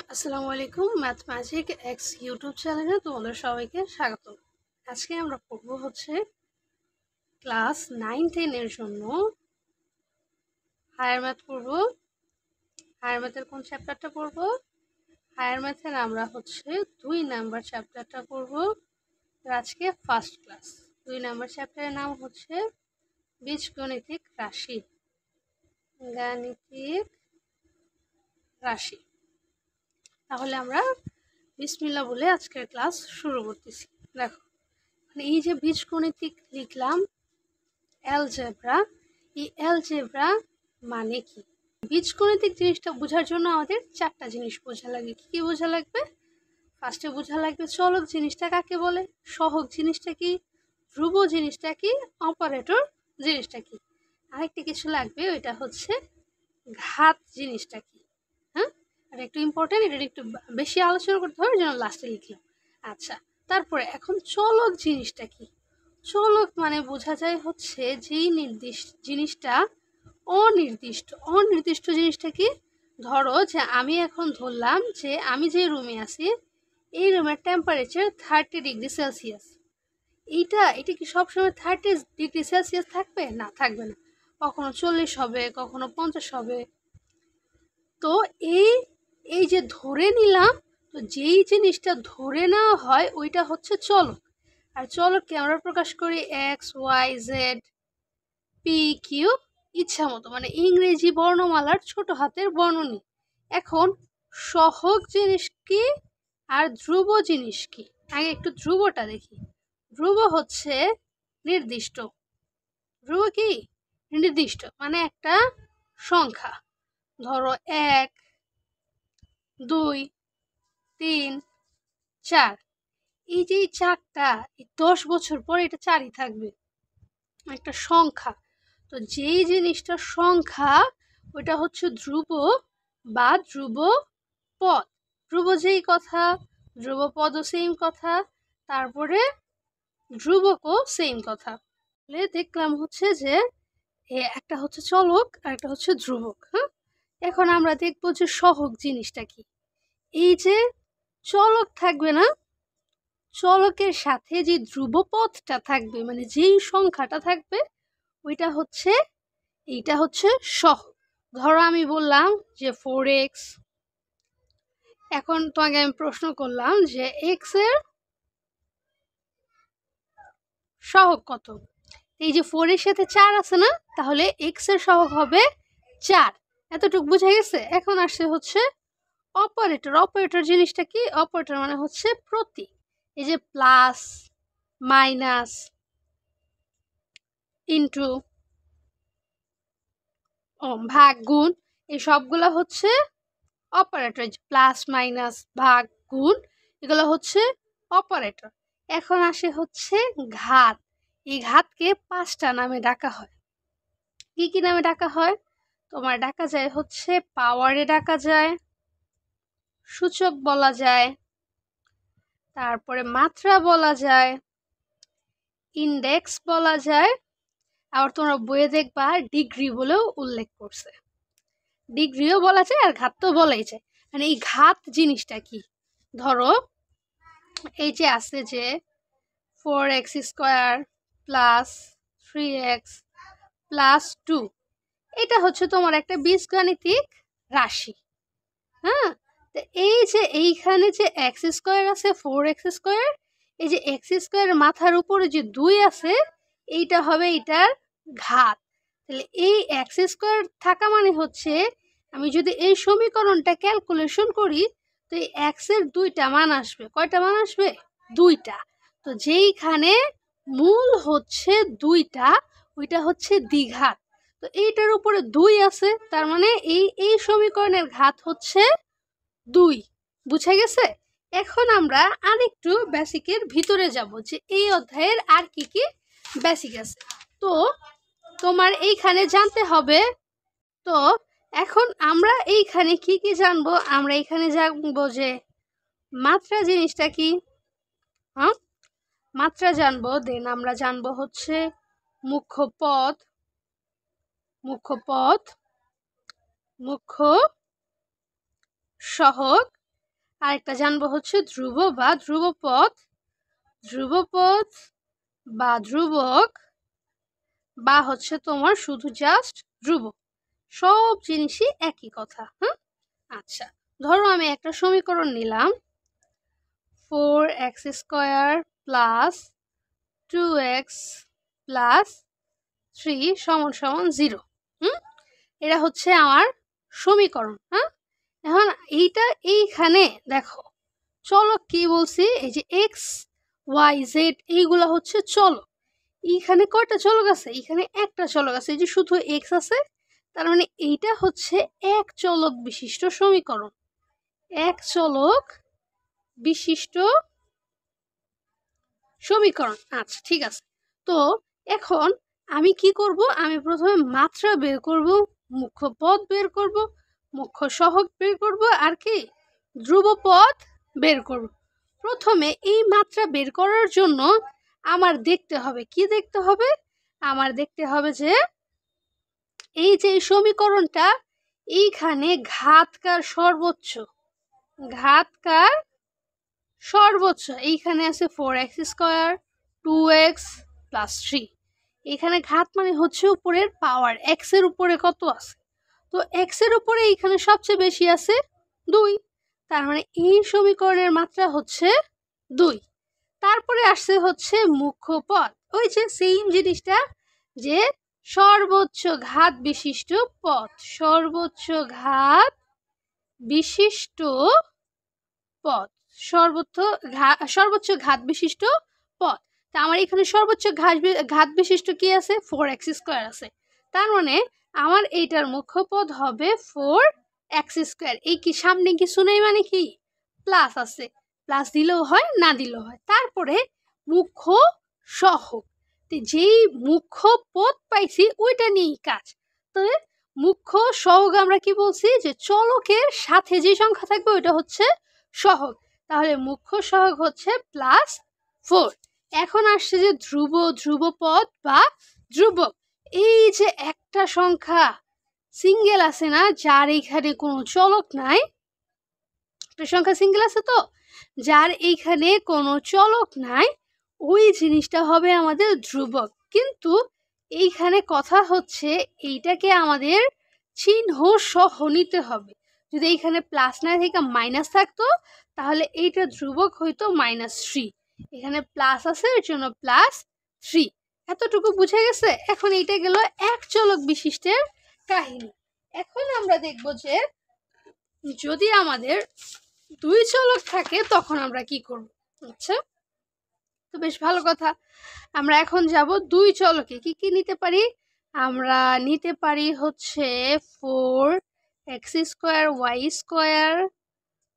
আসসালামু আলাইকুম, math magic x YouTube চ্যানেলে তোমাদের সবাইকে স্বাগত। আজকে আমরা পড়ব হচ্ছে ক্লাস 9-10 জন্য হায়ার ম্যাথ পড়ব। হায়ার ম্যাথের কোন চ্যাপ্টারটা পড়ব? হায়ার ম্যাথের আমরা হচ্ছে 2 নাম্বার চ্যাপ্টারটা পড়ব। আজকে ফার্স্ট ক্লাস। 2 নাম্বার চ্যাপ্টারের নাম হচ্ছে বীজগণিতিক রাশি। গাণিতিক রাশি। তাহলে আমরা বিসমিল্লাহ বলে আজকের ক্লাস শুরু করতেছি। দেখো, এই যে বীজগণিতিক লিখলাম অ্যালজেব্রা, এই অ্যালজেব্রা মানে কি? বীজগণিতিক জিনিসটা বোঝার জন্য আমাদের 4টা জিনিস বোঝা লাগে। কি কি বোঝা লাগবে? ফার্স্টে বোঝা লাগবে চলক জিনিসটা কাকে বলে, সহগ জিনিসটা কি, ধ্রুব জিনিসটা কি, অপারেটর জিনিসটা কি। আরেকটা কিছু লাগবে, ওইটা হচ্ছে ঘাত জিনিসটা কি। হ্যাঁ, এটা একটু ইম্পর্টেন্ট, এটা একটু বেশি আলোচনা করতে হবে, জন্য লাস্টে লিখলাম। আচ্ছা, তারপরে এখন চলক জিনিসটা কি? চলক মানে বোঝা যায় হচ্ছে যেই জিনিসটা অনির্দিষ্ট। অনির্দিষ্ট জিনিসটা কি? ধরো যে আমি এখন ধরলাম যে আমি যে রুমে আছি, এই রুমের টেম্পারেচার 30°C। এটা কি সবসময় 30°C থাকবে? না, থাকবে না। কখনো 40 হবে, কখনো 50 হবে। তো এই যে ধরে নিলাম, তো যেই জিনিসটা ধরে নেওয়া হয় ওইটা হচ্ছে চলক। আর চলককে আমরা প্রকাশ করি X, Y, Z, P, Q ইচ্ছা মতো, মানে ইংরেজি বর্ণমালার ছোট হাতের বর্ণনী। এখন সহগ জিনিস কি আর ধ্রুব জিনিস কি? আগে একটু ধ্রুবটা দেখি। ধ্রুব হচ্ছে নির্দিষ্ট। ধ্রুব কি? নির্দিষ্ট, মানে একটা সংখ্যা। ধরো 1, 2, 3, 4। এই যে 4টা, 10 বছর পরে এটা 4ই থাকবে, একটা সংখ্যা। তো যেই জিনিসটা সংখ্যা, ওইটা হচ্ছে ধ্রুব বা ধ্রুব পদ। ধ্রুব যেই কথা, ধ্রুব পদও সেম কথা, তারপরে ধ্রুবকও সেম কথা। দেখলাম হচ্ছে যে একটা হচ্ছে চলক আর একটা হচ্ছে ধ্রুবক। হ্যাঁ, এখন আমরা দেখবো যে সহগ জিনিসটা কি। এই যে চলক থাকবে না, চলকের সাথে যে ধ্রুবপদটা থাকবে, মানে যেই সংখ্যাটা থাকবে, ওইটা হচ্ছে, এইটা হচ্ছে সহগ। ধরো আমি বললাম যে 4x। এখন তোমাকে আমি প্রশ্ন করলাম যে x এর সহগ কত? এই যে 4 এর সাথে 4 আছে না, তাহলে x এর সহগ হবে 4। এতটুকু বুঝা গেছে? এখন আসছে হচ্ছে অপারেটর। অপারেটর জিনিসটা কি? অপারেটর মানে হচ্ছে প্রতীক। এই যে প্লাস, মাইনাস, ইন্টু, ভাগ, গুণ, এই সবগুলো হচ্ছে অপারেটর। প্লাস, মাইনাস, ভাগ, গুণ, এগুলো হচ্ছে অপারেটর। এখন আসে হচ্ছে ঘাত। এই ঘাতকে 5টা নামে ডাকা হয়। কি কি নামে ডাকা হয়? তোমার ডাকা যায় হচ্ছে পাওয়ারে ডাকা যায়, সূচক বলা যায়, তারপরে মাত্রা বলা যায়, ইন্ডেক্স বলা যায়, আবার তোমরা বইয়ে দেখবা ডিগ্রি বলেও উল্লেখ করছে। ডিগ্রিও বলা যায় আর ঘাত তো বলাই যায়। মানে এই ঘাত জিনিসটা কি? ধরো এই যে আছে যে 4x² প্লাস 3x প্লাস 2, এটা হচ্ছে তোমার একটা বীজগাণিতিক রাশি। হ্যাঁ, তো এই যে এইখানে যে x² আছে, 4x², এই যে x² মাথার উপরে যে 2 আছে, এইটা হবে এটার ঘাত। তাহলে এই x² থাকা মানে হচ্ছে, আমি যদি এই সমীকরণটা ক্যালকুলেশন করি, তো এই x এর 2টা মান আসবে। কয়টা মান আসবে? 2টা। তো যেইখানে মূল হচ্ছে 2টা, ওইটা হচ্ছে দ্বিঘাত। তো এইটার উপরে 2 আছে, তার মানে এই সমীকরণের ঘাত হচ্ছে 2। বুঝা গেছে? এখন আমরা আরেকটু বেসিকের ভিতরে যাব যে এই অধ্যায়ের আর কি কি বেসিক আছে। তো তোমার এইখানে জানতে হবে। তো এখন আমরা এইখানে কি কি জানবো? আমরা এখানে জানবো যে মাত্রা জিনিসটা কি। হ্যাঁ, মাত্রা জানবো। দেন আমরা জানবো হচ্ছে মুখ্য পদ, মুখ্য পদ, মুখ্য সহগ, আরেকটা জানবো হচ্ছে ধ্রুব বা ধ্রুবপথ, ধ্রুবপথ বা ধ্রুবক, বা হচ্ছে তোমার শুধু জাস্ট ধ্রুব, সব জিনিসই একই কথা। হ্যাঁ, আচ্ছা ধরো আমি একটা সমীকরণ নিলাম 4x² প্লাস 2x প্লাস 3 সমান সমান 0। এটা হচ্ছে আমার সমীকরণ। হ্যাঁ, এখন এইখানে দেখো চলক কি বলছি, এই যে এক্স ওয়াই জেড এইগুলা হচ্ছে চলক। এইখানে কয়টা চলক আছে? এখানে একটা চলক আছে, এই যে শুধু এক্স আছে, তার মানে এইটা হচ্ছে এক চলক বিশিষ্ট সমীকরণ, এক চলক বিশিষ্ট সমীকরণ। আচ্ছা ঠিক আছে, তো এখন আমি কি করব, আমি প্রথমে মাত্রা বের করব, মুখ্য পদ বের করব, মুখ্য সহগ বের করব, আর কি ধ্রুবপদ বের করব। প্রথমে এই মাত্রা বের করার জন্য আমার দেখতে হবে, কি দেখতে হবে, আমার দেখতে হবে যে এই যে সমীকরণটা এইখানে ঘাতকার সর্বোচ্চ, ঘাতকার সর্বোচ্চ এইখানে আছে 4x² 2x প্লাস 3। এখানে ঘাত মানে হচ্ছে উপরের পাওয়ার, এক্স এর উপরে কত আছে, তো এক্স এর উপরে এইখানে সবচেয়ে বেশি আছে 2, তার মানে এই সমীকরণের মাত্রা হচ্ছে 2। তারপরে আসছে হচ্ছে মুখ্য পদ, ওই যে সেম জিনিসটা, যে সর্বোচ্চ ঘাত বিশিষ্ট পদ, সর্বোচ্চ ঘাত বিশিষ্ট পদ, সর্বোচ্চ ঘাত বিশিষ্ট পদ। তা আমার এখানে সর্বোচ্চ ঘাত বিশিষ্ট কি আছে, 4x² আছে, তার মানে আমার এইটার মুখ্য পদ হবে 4x²। এই কি সামনে কিছু নেই মানে কি প্লাস আছে, প্লাস দিলেও হয় না দিলেও হয়। তারপরে মুখ্য সহগ, যেই মুখ্য পদ পাইছি ওইটা নিয়েই কাজ। তবে মুখ্য সহগ আমরা কি বলছি, যে চলকের সাথে যে সংখ্যা থাকবে ওইটা হচ্ছে সহগ, তাহলে মুখ্য সহগ হচ্ছে +4। এখন আসছে যে ধ্রুবপদ বা ধ্রুবক, এই যে একটা সংখ্যা সিঙ্গেল আছে না, যার এইখানে কোনো চলক নাই, একটা সংখ্যা সিঙ্গেল আছে তো, যার এইখানে কোনো চলক নাই, ওই জিনিসটা হবে আমাদের ধ্রুবক। কিন্তু এইখানে কথা হচ্ছে এইটাকে আমাদের চিহ্ন সহ নিতে হবে, যদি এইখানে প্লাস না থেকে মাইনাস থাকতো তাহলে এইটা ধ্রুবক হইতো -3, এখানে প্লাস আছে এর জন্য +3। এতটুকু বুঝে গেছে? এখন এইটা গেল এক চলক বিশিষ্টের কাহিনী। এখন আমরা দেখব যে যদি আমাদের দুই চলক থাকে তখন আমরা কি করব। আচ্ছা, তো বেশ ভালো কথা, আমরা এখন যাব দুই চলকে। কি কি নিতে পারি, আমরা নিতে পারি হচ্ছে 4x² y²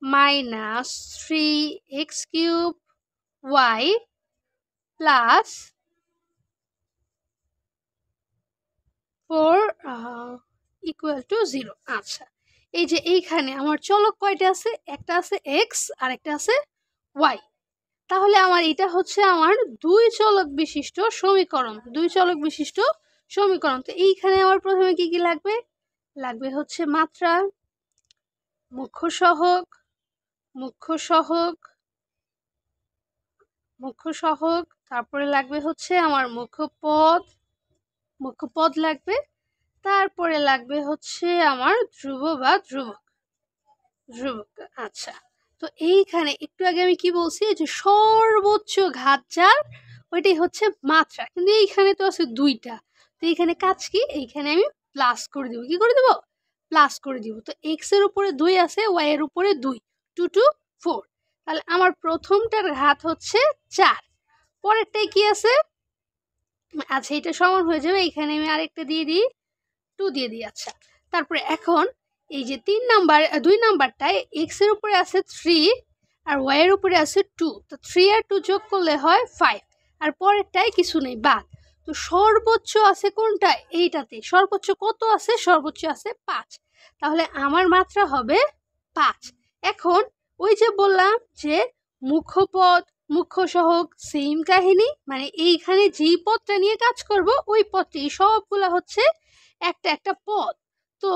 -3x³ y plus 4 = 0। আচ্ছা, এই যে এইখানে আমার চলক কয়টা আছে, একটা আছে x আর একটা আছে y, তাহলে আমার এটা হচ্ছে আমার দুই চলক বিশিষ্ট সমীকরণ, দুই চলক বিশিষ্ট সমীকরণ। তো এইখানে আমার প্রথমে কি কি লাগবে, লাগবে হচ্ছে মাত্রা, মুখ্য সহগ, মুখ্য সহগ, মুখ্য সহগ, তারপরে লাগবে হচ্ছে আমার মুখ্য পদ লাগবে, তারপরে লাগবে হচ্ছে আমার ধ্রুব বা ধ্রুবক। আচ্ছা, তো এইখানে একটু আগে আমি কি বলছি, যে সর্বোচ্চ ঘাত যার ওইটাই হচ্ছে মাত্রা, কিন্তু এইখানে তো আছে দুইটা, তো এইখানে কাজ কি, এইখানে আমি প্লাস করে দিব। কি করে দিব, প্লাস করে দিব। তো এক্স এর উপরে 2 আছে, ওয়াই এর উপরে 2, 2 2 4, তাহলে আমার প্রথমটার ঘাত হচ্ছে 4, পরেরটাই কি আছে, আচ্ছা এটা সমান হয়ে যাবে, এখানে আমি আরেকটা দিয়ে দিই, 2 দিয়ে দিই। আচ্ছা, তারপরে এখন এই যে 2 নাম্বারটায় এক্স এর উপরে আছে 3 আর ওয়াই এর উপরে আছে 2, তো 3 আর 2 যোগ করলে হয় 5, আর পরেরটায় কিছু নেই বাদ। তো সর্বোচ্চ আছে কোনটা, এইটাতে সর্বোচ্চ কত আছে, সর্বোচ্চ আছে 5, তাহলে আমার মাত্রা হবে 5। এখন ওই যে বললাম যে মুখ্য পদ মুখ্য সহগ সেম কাহিনী, মানে এইখানে যেই পদটা নিয়ে কাজ করব ওই পদটি, সবগুলা হচ্ছে একটা একটা পদ। তো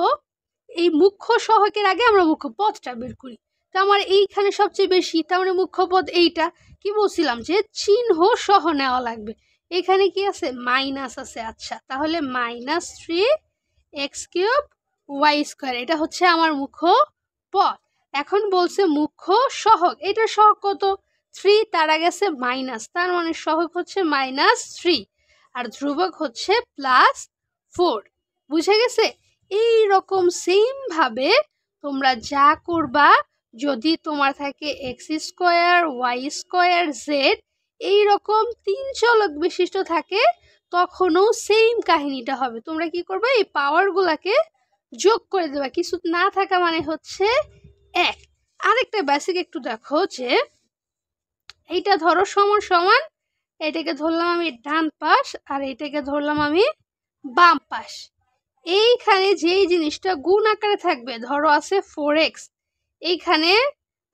এই মুখ্য সহগের আগে আমরা মুখ্য পদটা বের করি, তো আমার এইখানে সবচেয়ে বেশি, তার মানে মুখ্য পদ এইটা। কি বলছিলাম যে চিহ্ন সহ নেওয়া লাগবে। এখানে কি আছে, মাইনাস আছে। আচ্ছা, তাহলে -3x³ y², এটা হচ্ছে আমার মুখ্য পদ। এখন বলছে মুখ্য সহগ, এটা সহগ কত, 3, তার আগে আছে মাইনাস, তার মানে সহগ হচ্ছে -3, আর ধ্রুবক হচ্ছে +4। বুঝে গেছে? এই রকম সেম ভাবে তোমরা যা করবা, যদি তোমার থাকে x² y² z এই রকম 3 চলক বিশিষ্ট থাকে, তখনও সেম কাহিনীটা হবে। তোমরা কি করবে, এই পাওয়ারগুলোকে যোগ করে দেবা, কিছু না থাকা মানে হচ্ছে 1। আরেকটা বেসিক একটু দেখো, যে এইটা ধরো সমান সমান, এটাকে ধরলাম আমি ডান পাশ আর এটাকে ধরলাম আমি বাম পাশ। এইখানে যেই জিনিসটা গুণ আকারে থাকবে, ধরো আছে 4x, এইখানে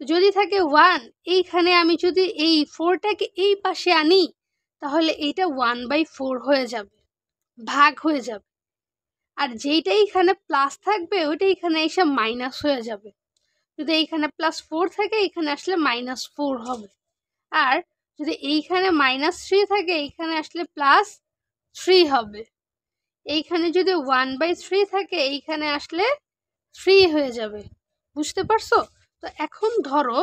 যদি থাকে 1, এইখানে আমি যদি এই 4টাকে এই পাশে আনি, তাহলে এইটা 1/4 হয়ে যাবে, ভাগ হয়ে যাবে। আর যেইটা এইখানে প্লাস থাকবে ওইটা এইখানে এসে মাইনাস হয়ে যাবে। যদি এইখানে +4 থাকে, এইখানে আসলে -4 হবে। আর যদি এইখানে -3 থাকে, এইখানে আসলে +3 হবে। এইখানে যদি 1/3 থাকে, এইখানে আসলে 3 হয়ে যাবে। বুঝতে পারছো? তো এখন ধরো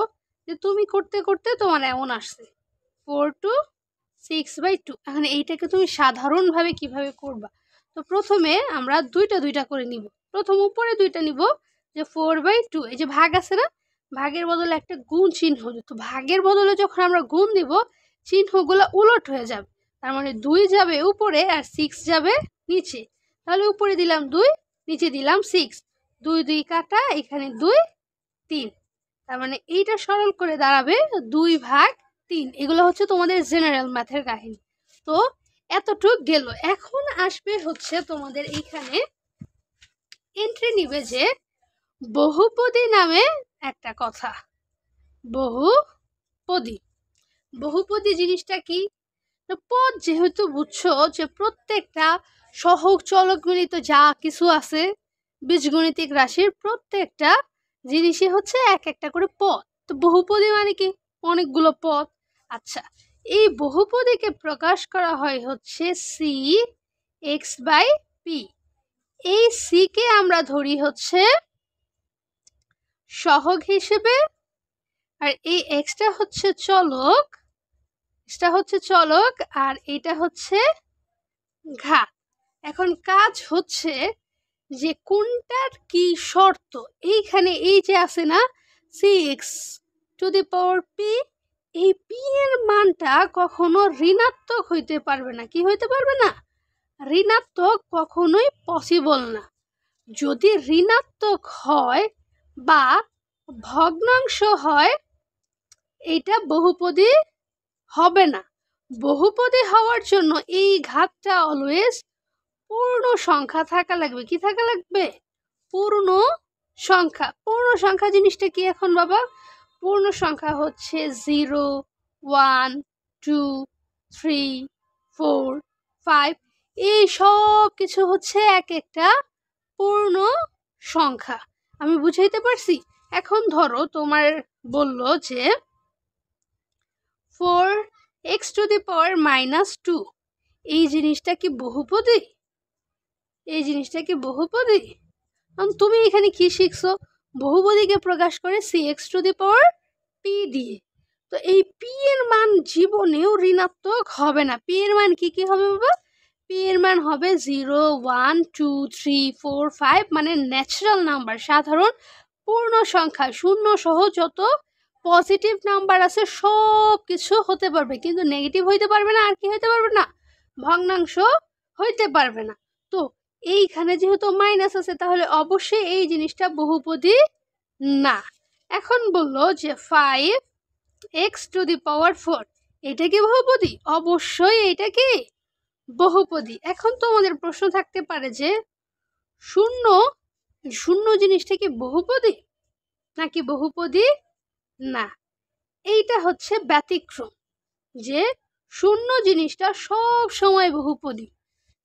যে তুমি করতে করতে তোমার এমন আসছে 4 to 6/2। এখন এইটাকে তুমি সাধারণভাবে কিভাবে করবা? তো প্রথমে আমরা দুইটা করে নিব। প্রথম উপরে দুইটা নিব, যে 4/2, এই যে ভাগ আছে না, ভাগের বদলে একটা গুণ চিহ্ন। তো ভাগের বদলে যখন আমরা গুণ দিব, চিহ্নগুলো উলট হয়ে যাবে। তার মানে 2 যাবে উপরে আর 6 যাবে নিচে। তাহলে উপরে দিলাম 2, নিচে দিলাম 6, 2 2 কাটা, এখানে 2 3। তার মানে এইটা সরল করে দাঁড়াবে 2/3। এগুলো হচ্ছে তোমাদের জেনারেল ম্যাথের কাহিনী। তো এতটুক গেল। এখন আসবে হচ্ছে তোমাদের এইখানে এন্ট্রি নিবে যে বহুপদী নামে একটা কথা। বহুপদী জিনিসটা কি? পদ যেহেতু বুঝছো যে প্রত্যেকটা সহগ চলক মিলিত যা কিছু আছে বীজগণিতিক রাশির প্রত্যেকটা জিনিসই হচ্ছে এক একটা করে পদ। তো বহুপদী মানে কি, অনেকগুলো পদ। আচ্ছা, এই বহুপদীকে প্রকাশ করা হয় হচ্ছে cx/p। এই c কে আমরা ধরি হচ্ছে সহগ হিসেবে, আর এই xটা হচ্ছে চলক, আর এটা হচ্ছে ঘাত। এখন কাজ হচ্ছে যে কোনটার কি শর্ত। এইখানে এই যে আছে না cx⁴p, এই p এর মানটা কখনো ঋণাত্মক হইতে পারবে না। কি হইতে পারবে না? ঋণাত্মক কখনোই পসিবল না। যদি ঋণাত্মক হয় বা ভগ্নাংশ হয়, এটা বহুপদী হবে না। বহুপদী হওয়ার জন্য এই ঘাতটা অলওয়েজ পূর্ণ সংখ্যা থাকা লাগবে। কি থাকা লাগবে? পূর্ণ সংখ্যা। পূর্ণ সংখ্যা জিনিসটা কি এখন বাবা? পূর্ণ সংখ্যা হচ্ছে 0 1 2 3 4 5, এই সব কিছু হচ্ছে এক একটা পূর্ণ সংখ্যা। আমি বুঝাইতে পারছি? এখন ধরো তোমার বলল যে 4x⁻², এই জিনিসটা কি বহুপদী? তুমি এখানে কি শিখছো? বহুপদীকে প্রকাশ করে cx⁻p দিয়ে। তো এই p এর মান জীবনেও ঋণাত্মক হবে না। p এর মান কি হবে বাবা? p এর মান হবে 0 1 2 3 4 5, মানে ন্যাচারাল নাম্বার, সাধারণ পূর্ণ সংখ্যা। শূন্য সহ যত পজিটিভ নাম্বার আছে সব কিছু হতে পারবে, কিন্তু নেগেটিভ হইতে পারবে না। আর কি হইতে পারবে না? ভগ্নাংশ হইতে পারবে না। তো এইখানে যেহেতু মাইনাস আছে, তাহলে অবশ্যই এই জিনিসটা বহুপদী না। এখন বললো যে 5x⁴, এটা কি বহুপদী? অবশ্যই এটা কি বহুপদী। এখন তোমাদের প্রশ্ন থাকতে পারে যে শূন্য জিনিসটা কি বহুপদী নাকি বহুপদী না? এইটা হচ্ছে ব্যতিক্রম, যে শূন্য জিনিসটা সব সময় বহুপদী।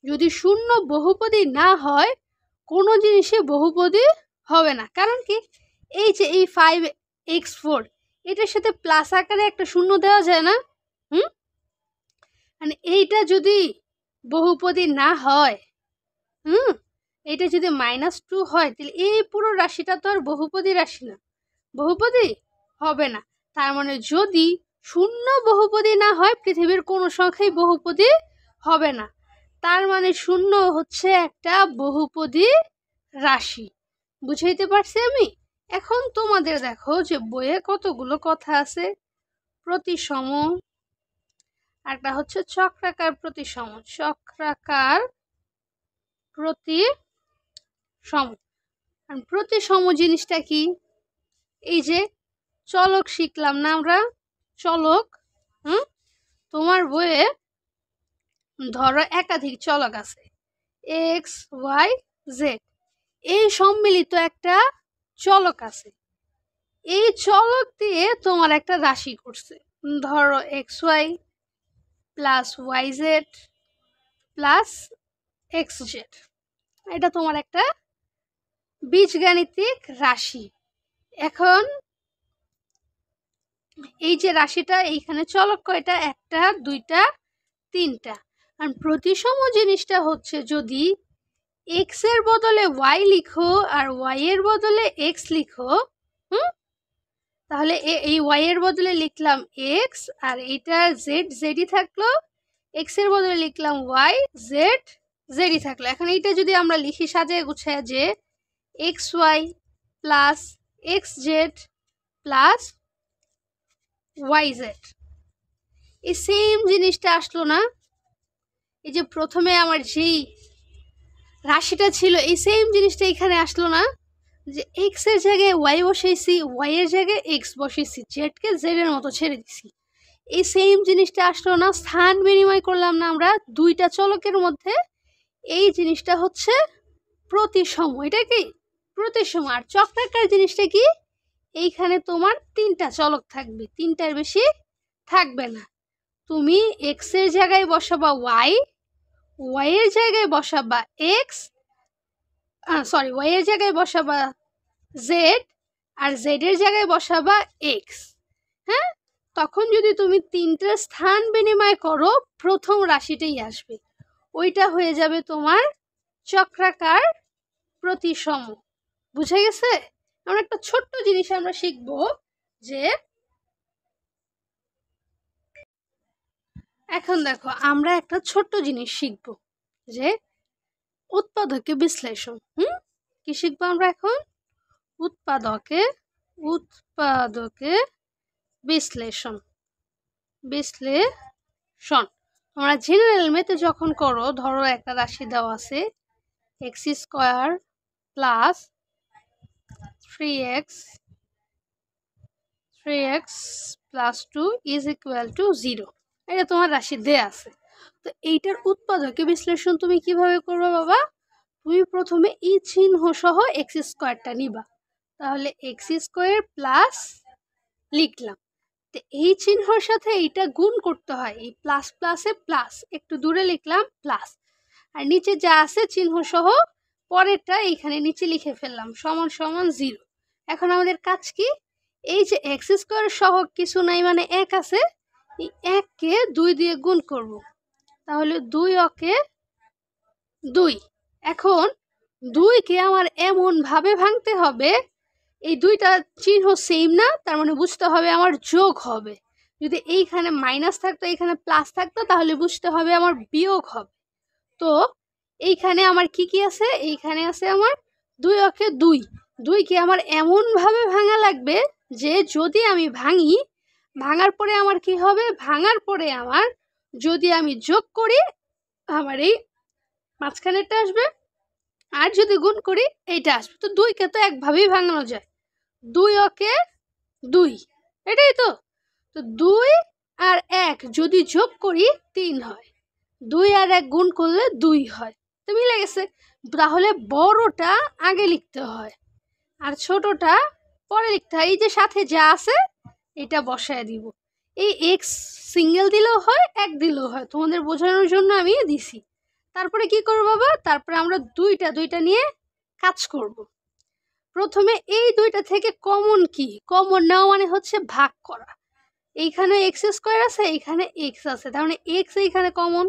যদি শূন্য বহুপদী না হয়, কোনো জিনিসই বহুপদী হবে না। কারণ কি? এই যে এই 5 x4, এটার সাথে প্লাস আকারে একটা শূন্য দেওয়া যায় না? মানে এইটা যদি বহুপদী না হয়, এটা যদি -2 হয়, তাহলে এই পুরো রাশিটা তো আর বহুপদী রাশি না, বহুপদী হবে না। তার মানে যদি শূন্য বহুপদী না হয়, পৃথিবীর কোনো সংখ্যাই বহুপদী হবে না। তার মানে শূন্য হচ্ছে একটা বহুপদী রাশি। বুঝাইতে পারছি আমি? এখন তোমাদের দেখো যে বইয়ে কতগুলো কথা আছে, প্রতিসম, একটা হচ্ছে চক্রাকার প্রতিসম, চক্রাকার প্রতিসম। আর প্রতিসম জিনিসটা কি? এই যে চলক শিখলাম না আমরা, চলক। তোমার বইয়ে ধরো একাধিক চলক আছে, x y z, এই সম্মিলিত একটা চলক আছে। এই চলক দিয়ে তোমার একটা রাশি করছে, ধরো xy plus yz plus xz, এটা তোমার একটা বীজগাণিতিক রাশি। এখন এই যে রাশিটা, এইখানে চলক কয়টা? একটা, দুইটা, তিনটা। আর প্রতিসম জিনিসটা হচ্ছে যদি x এর বদলে y লিখো আর y এর বদলে x লিখো, তাহলে এই y এর বদলে লিখলাম x, আর এইটা z, zই থাকলো। x এর বদলে লিখলাম y, z, zই থাকলো। এখন এইটা যদি আমরা লিখি সাজায় গুছায় যে xy plus xz plus yz, এই সেম জিনিসটা আসলো না? এই যে প্রথমে আমার যেই রাশিটা ছিল, এই সেম জিনিসটা এখানে আসলো না? যে এক্স এর জায়গায় ওয়াই বসাইছি, ওয়াই এর জায়গায় এক্স বসাইছি, জেডকে জেড এর মতো ছেড়ে দিছি। এই সেম জিনিসটা আসলো না? স্থান বিনিময় করলাম না আমরা দুইটা চলকের মধ্যে? এই জিনিসটা হচ্ছে প্রতিসম। এটা কি প্রতিসম। আর চক্রাকার জিনিসটা কি? এইখানে তোমার তিনটা চলক থাকবে, তিনটার বেশি থাকবে না। তুমি এক্স এর জায়গায় বসাবা ওয়াই, ওয়াই এর জায়গায় বসাবা এক্স, সরি ওয়াই এর জায়গায় বসাবা জেড, আর জেড এর জায়গায় বসাবা এক্স। হ্যাঁ, তখন যদি তুমি তিনটার স্থান বিনিময় করো, প্রথম রাশিটাই আসবে, ওইটা হয়ে যাবে তোমার চক্রাকার প্রতিসম। বুঝে গেছে? আমরা একটা ছোট্ট জিনিস আমরা শিখবো, যে এখন দেখো আমরা একটা ছোট্ট জিনিস শিখবো, যে উৎপাদকে বিশ্লেষণ। কি শিখবো আমরা এখন? উৎপাদকে বিশ্লেষণ। তোমরা জেনারেল মেথে যখন করো, ধরো একটা রাশি দেওয়া আছে x² plus 3x plus 2 is equal to 0, এটা তোমার রাশি দেয়া আছে। তো এইটার উৎপাদকে বিশ্লেষণ তুমি কিভাবে করবে বাবা? তুমি প্রথমে এই চিহ্ন সহ x² নিবা, তাহলে x² প্লাস লিখলাম। তো এই চিহ্নর সাথে এইটা গুণ করতে হয়, এই প্লাস প্লাসে প্লাস, একটু দূরে লিখলাম প্লাস, আর নিচে যা আছে চিহ্ন সহ পরেরটা এইখানে নিচে লিখে ফেললাম, সমান সমান 0। এখন আমাদের কাজ কি? এই যে x² সহ কিছু নাই, মানে 1 আছে, এই 1কে 2 দিয়ে গুণ করব, তাহলে 2 অকে 2। এখন 2কে আমার এমন ভাবে ভাঙতে হবে, এই দুইটা চিহ্ন সেম না, তার মানে বুঝতে হবে আমার যোগ হবে। যদি এইখানে মাইনাস থাকতো, এইখানে প্লাস থাকতো, তাহলে বুঝতে হবে আমার বিয়োগ হবে। তো এইখানে আমার কি কি আছে? এইখানে আছে আমার 2 অকে 2। 2কে আমার এমন ভাবে ভাঙা লাগবে যে যদি আমি ভাঙি, ভাঙার পরে আমার কি হবে? ভাঙার পরে আমার যদি আমি যোগ করি, আমার এই মাঝখানেরটা আসবে, আর যদি গুণ করি এইটা আসবে। তো 2কে তো একভাবেই ভাঙানো যায়, 2 অকে 2, এটাই তো। তো 2 আর 1 যদি যোগ করি 3 হয়, 2 আর 1 গুণ করলে 2 হয়। তো মিলে গেছে। তাহলে বড়টা আগে লিখতে হয় আর ছোটটা পরে লিখতে হয়। এই যে সাথে যা আছে এটা বসায় দিব। এই এক্স সিঙ্গেল দিলেও হয়, 1 দিলেও হয়, তোমাদের বোঝানোর জন্য আমি দিছি। তারপরে কি করবো বাবা? তারপরে আমরা দুইটা নিয়ে কাজ করব। প্রথমে এই দুইটা থেকে কমন কি, কমন নেওয়া মানে হচ্ছে ভাগ করা। এইখানে এক্স স্কোয়ার আছে, এইখানে এক্স আছে, তার মানে এক্স এইখানে কমন,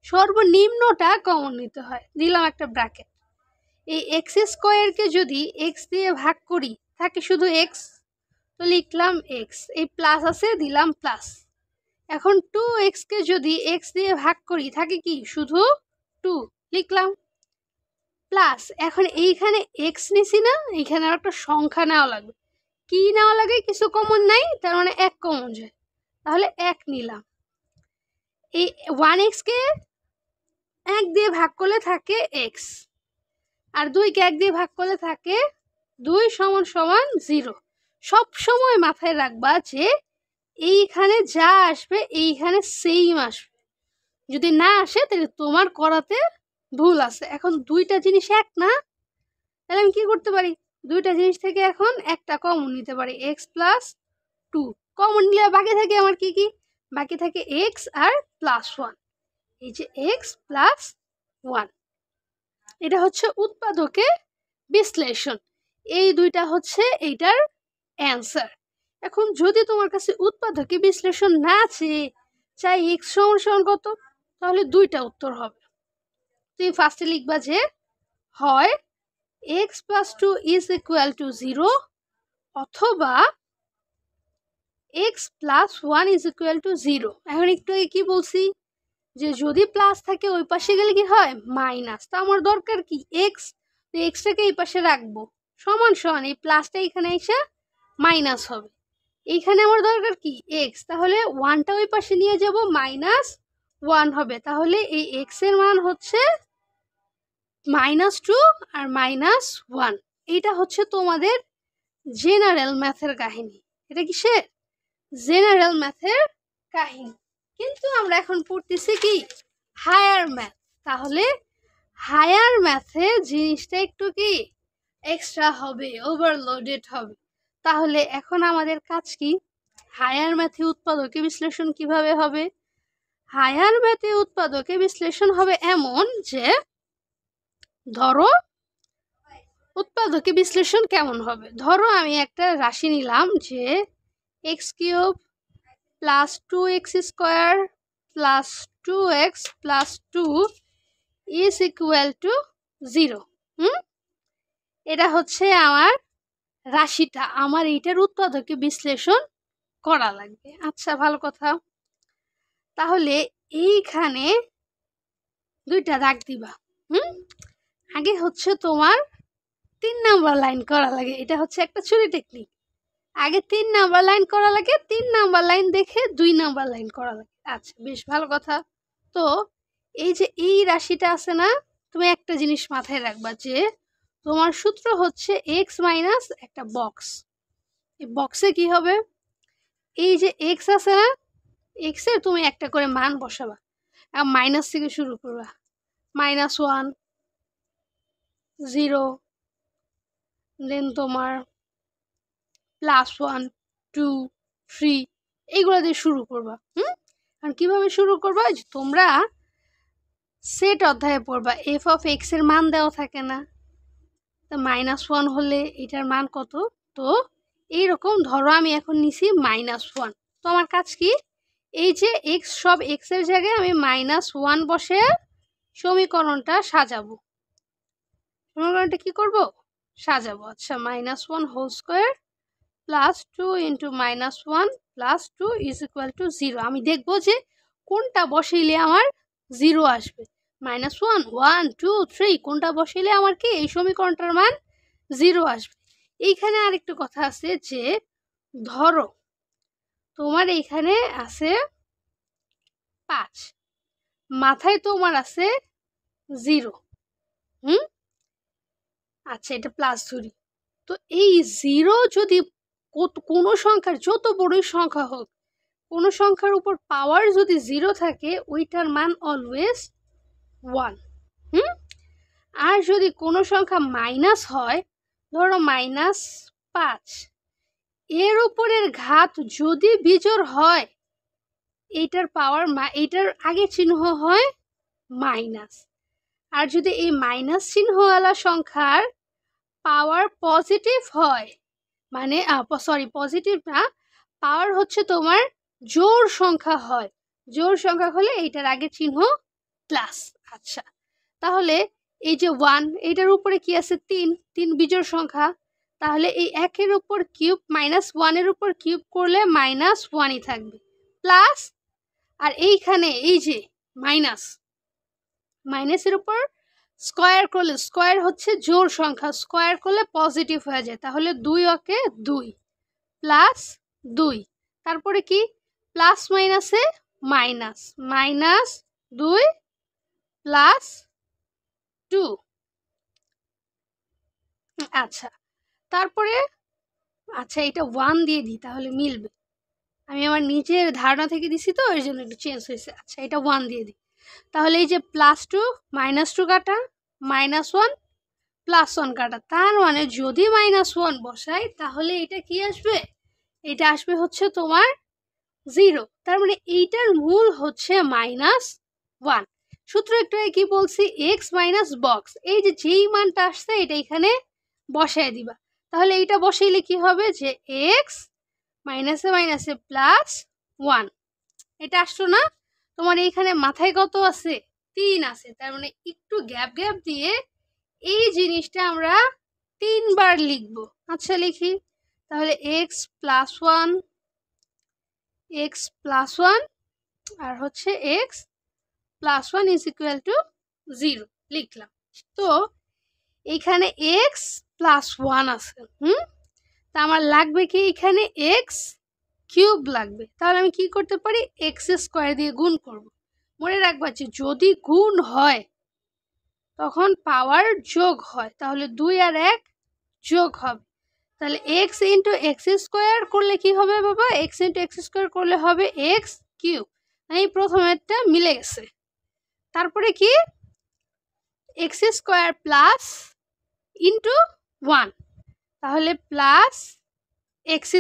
সর্বনিম্নটা কমন নিতে হয়। দিলাম একটা ব্র্যাকেট। এই এক্স স্কোয়ারকে যদি এক্স দিয়ে ভাগ করি থাকে শুধু এক্স, তো লিখলাম এক্স, এই প্লাস আছে দিলাম প্লাস। এখন 2x কে যদি x দিয়ে ভাগ করি থাকে কি শুধু 2, লিখলাম প্লাস। এখন এইখানে x নিছি না, এইখানে আর একটা সংখ্যা নেওয়া লাগবে। কি নেওয়া লাগে, কিছু কমন নাই, তার মানে 1 কমন যায়, তাহলে 1 নিলাম। এই 1x কে 1 দিয়ে ভাগ করলে থাকে x, আর 2 কে 1 দিয়ে ভাগ করলে থাকে 2 সমান সমান 0। সব সময় মাথায় রাখবা যে এইখানে যা আসবে এইখানে সেম আসবে, যদি না আসে তাহলে তোমার করাতে ভুল আছে। এখন দুইটা জিনিস এক না, তাহলে আমি কি করতে পারি, দুইটা জিনিস থেকে এখন একটা কমন নিতে পারি, এক্স প্লাস 2 কমন নিলে বাকি থাকে আমার কি কি, বাকি থাকে এক্স আর প্লাস 1। এই যে এক্স প্লাস 1, এটা হচ্ছে উৎপাদকে বিশ্লেষণ। এই দুইটা হচ্ছে এইটার অ্যান্সার। এখন যদি তোমার কাছে উৎপাদকে বিশ্লেষণ না আছে, চাই এক্স সমান সমান কত, তাহলে দুইটা উত্তর হবে। তুমি ফার্স্টে লিখবা যে হয় x plus 2 is equal to 0 অথবা x plus 1 is equal to 0। এখন একটু আগে কি বলছি যে যদি প্লাস থাকে ওই পাশে গেলে কি হয় মাইনাস, তো আমার দরকার কি এক্স, তো এক্সটাকে এই পাশে রাখবো, সমান সমান এই প্লাসটা এখানে এসে মাইনাস হবে। এইখানে আমার দরকার কি এক্স, তাহলে 1টা ওই পাশে নিয়ে যাব, মাইনাস 1 হবে, তাহলে এই এক্স এর মান হচ্ছে -2 আর -1। এটা হচ্ছে তোমাদের জেনারেল ম্যাথের কাহিনী। এটা কিসের জেনারেল ম্যাথের কাহিনী, কিন্তু আমরা এখন পড়তেছি কি হায়ার ম্যাথ। তাহলে হায়ার ম্যাথে জিনিসটা একটু কি এক্সট্রা হবে, ওভারলোডেড হবে। তাহলে এখন আমাদের কাজ কি, হায়ার ম্যাথে উৎপাদকে বিশ্লেষণ কিভাবে হবে। হায়ার ম্যাথে উৎপাদকে বিশ্লেষণ হবে এমন যে, ধরো উৎপাদকে বিশ্লেষণ কেমন হবে, ধরো আমি একটা রাশি নিলাম যে x cube plus 2x square plus 2x plus 2 is equal to 0। এটা হচ্ছে আমার রাশিটা, আমার এইটার উৎপাদকে বিশ্লেষণ করা লাগবে। আচ্ছা ভালো কথা, তাহলে এইখানে দুইটা দাগ দিবা। আগে হচ্ছে তোমার 3 নাম্বার লাইন করা লাগে, এটা হচ্ছে একটা চুরি টেকনিক। আগে 3 নাম্বার লাইন করা লাগে, 3 নাম্বার লাইন দেখে 2 নাম্বার লাইন করা লাগে। আচ্ছা বেশ ভালো কথা। তো এই যে এই রাশিটা আছে না, তুমি একটা জিনিস মাথায় রাখবা যে তোমার সূত্র হচ্ছে এক্স মাইনাস একটা বক্স, এই বক্সে কি হবে, এই যে এক্স আছে না, এক্স এর তুমি একটা করে মান বসাবা, মাইনাস থেকে শুরু করবা, -1 0 দেন তোমার +1 2 3 এইগুলো দিয়ে শুরু করবা। আর কিভাবে শুরু করবা, যে তোমরা সেট অধ্যায়ে পড়বা, এফ অফ এক্স এর মান দেওয়া থাকে না, তো -1 হলে এটার মান কত, তো এইরকম ধরো আমি এখন নিছি -1, তো আমার কাজ কি, এই যে এক্স সব এক্স এর জায়গায় আমি -1 বসে সমীকরণটা সাজাবো, সমীকরণটা কি করব সাজাবো। আচ্ছা -1 whole square plus 2 into -1 plus 2 is equal to 0। আমি দেখবো যে কোনটা বসাইলে আমার 0 আসবে, -1 1 2 3 কোনটা বসাইলে আমার কি এই সমীকরণটার মান 0 আসবে। এইখানে আরেকটু কথা আছে যে ধরো তোমার এইখানে আছে 5, মাথায় তোমার আছে 0, আচ্ছা এটা প্লাস ধরি, তো এই 0 যদি কোনো সংখ্যার যত বড়ই সংখ্যা হোক, কোনো সংখ্যার উপর পাওয়ার যদি 0 থাকে ওইটার মান অলওয়েজ 1। আর যদি কোনো সংখ্যা মাইনাস হয়, ধরো -5, এর উপরের ঘাত যদি বিজোড় হয়, এইটার পাওয়ার এইটার আগে চিহ্ন হয় মাইনাস। আর যদি এই মাইনাস চিহ্নওয়ালা সংখ্যার পাওয়ার পজিটিভ হয়, মানে সরি পজিটিভ না, পাওয়ার হচ্ছে তোমার জোড় সংখ্যা হয়, জোড় সংখ্যা হলে এইটার আগে চিহ্ন প্লাস। আচ্ছা, তাহলে এই যে 1, এইটার উপরে কি আছে 3, 3 বিজোড় সংখ্যা, তাহলে এই 1-এর উপর কিউব -1-এর উপর কিউব করলে -1ই থাকবে, প্লাস আর এইখানে এই যে মাইনাসের উপর স্কয়ার করলে, স্কয়ার হচ্ছে জোড় সংখ্যা, স্কয়ার করলে পজিটিভ হয়ে যায়, তাহলে 2 ওকে 2 প্লাস 2, তারপরে কি প্লাস মাইনাসে মাইনাস, -2 প্লাস 2। আচ্ছা, তারপরে আচ্ছা এটা 1 দিয়ে দিই তাহলে মিলবে, আমি আমার নিজের ধারণা থেকে দিছি তো এর জন্য একটু চেঞ্জ হয়েছে। আচ্ছা এটা 1 দিয়ে দিই, তাহলে এই যে +2 -2 কাটা, -1 +1 কাটা, তার মানে যদি -1 বসাই তাহলে এটা কি আসবে, এটা আসবে হচ্ছে তোমার 0, তার মানে এইটার মূল হচ্ছে -1। সূত্র একটু কি বলছি, x মাইনাস বক্স, এই যে যেই মানটা আসছে এটা এখানে বসায় দিবা, তাহলে এইটা বসাইলে কি হবে যে x মাইনাসে মাইনাসে +1, এটা আসলো না তোমার, এইখানে মাথায় কত আছে 3 আছে, তার মানে একটু গ্যাপ গ্যাপ দিয়ে এই জিনিসটা আমরা 3 বার লিখব। আচ্ছা লিখি, তাহলে x +1 আর হচ্ছে x +1 ইজ ইকুয়াল টু 0 লিখলাম। তো এইখানে x +1 আছে, তা আমার লাগবে কি এখানে x কিউব লাগবে, তাহলে আমি কি করতে পারি x² দিয়ে গুণ করব। মনে রাখবা যে যদি গুণ হয় তখন পাওয়ার যোগ হয়, তাহলে 2 আর 1 যোগ হবে, তাহলে x ইন্টু x² করলে কি হবে বাবা, x ইন্টু x² করলে হবে x কিউব, এই প্রথমেরটা মিলে গেছে। তারপরে কি x² প্লাস ইন্টু 1, তাহলে প্লাস x²,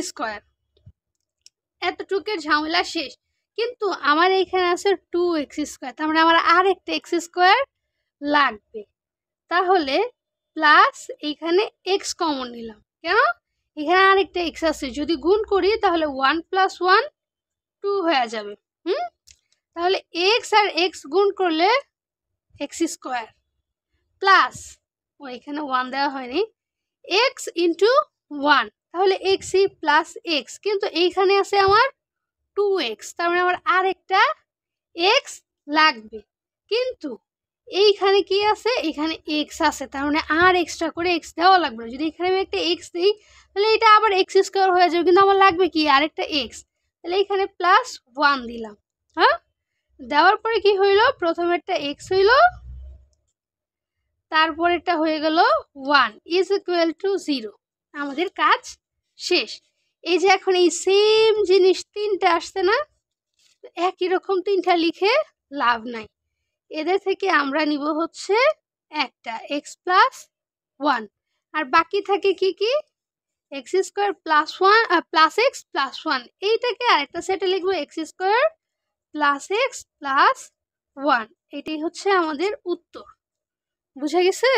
এতটুকের ঝামেলা শেষ। কিন্তু আমার এইখানে আছে 2x², তার মানে আমার আর একটা x² লাগবে, তাহলে প্লাস এইখানে x কমন নিলাম, কেন এখানে আরেকটা x আছে, যদি গুণ করি তাহলে 1 + 1 2 হয়ে যাবে, তাহলে x আর x গুণ করলে x² প্লাস, ও এখানে 1 দেওয়া হয়নি, x ইন্টু 1, তাহলে xই প্লাস x, কিন্তু এইখানে আছে আমার 2x, তার মানে আমার আরেকটা x লাগবে, কিন্তু এইখানে কি আছে, এখানে x আছে, তার মানে আর এক্সট্রা করে x দেওয়া লাগবে না। যদি এখানে আমি একটা x দিই তাহলে এটা আবার x² হয়ে যাবে, কিন্তু আমার লাগবে কি আরেকটা x, তাহলে এখানে +1 দিলাম। হ্যাঁ, দেওয়ার পরে কি হইলো, প্রথমেরটা x হইলো, তারপরেরটা হয়ে গেল 1 ইজ ইকুয়াল টু 0, আমাদের কাজ শেষ। এই যে এখন এই সেম জিনিস 3টা আসছে না, একই রকম 3টা লিখে লাভ নাই, এদের থেকে আমরা নিব হচ্ছে একটা x +1, আর বাকি থাকে কি কি x² +1 প্লাস x +1, এইটাকে আরেকটা সেটে লিখবো x² প্লাস x +1, এটাই হচ্ছে আমাদের উত্তর। বুঝা গেছে?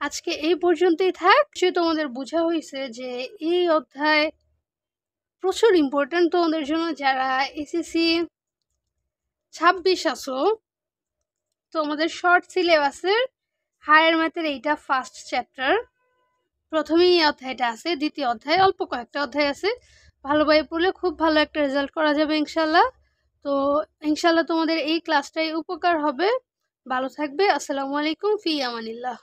আজকে এই পর্যন্তই থাক। তোমাদের বোঝা হয়েছে যে এই অধ্যায় প্রচুর ইম্পর্টেন্ট তোমাদের জন্য, যারা এসএসসি 26 আছো, তোমাদের শর্ট সিলেবাসের হায়ার ম্যাথের এইটা ফার্স্ট চ্যাপ্টার, প্রথমেই এই অধ্যায়টা আছে, দ্বিতীয় অধ্যায় অল্প কয়েকটা অধ্যায় আছে, ভালোভাবে পড়লে খুব ভালো একটা রেজাল্ট করা যাবে ইনশাল্লাহ। তো ইনশাল্লাহ তোমাদের এই ক্লাসটাই উপকার হবে। ভালো থাকবে। আসসালামু আলাইকুম, ফি আমানিল্লাহ।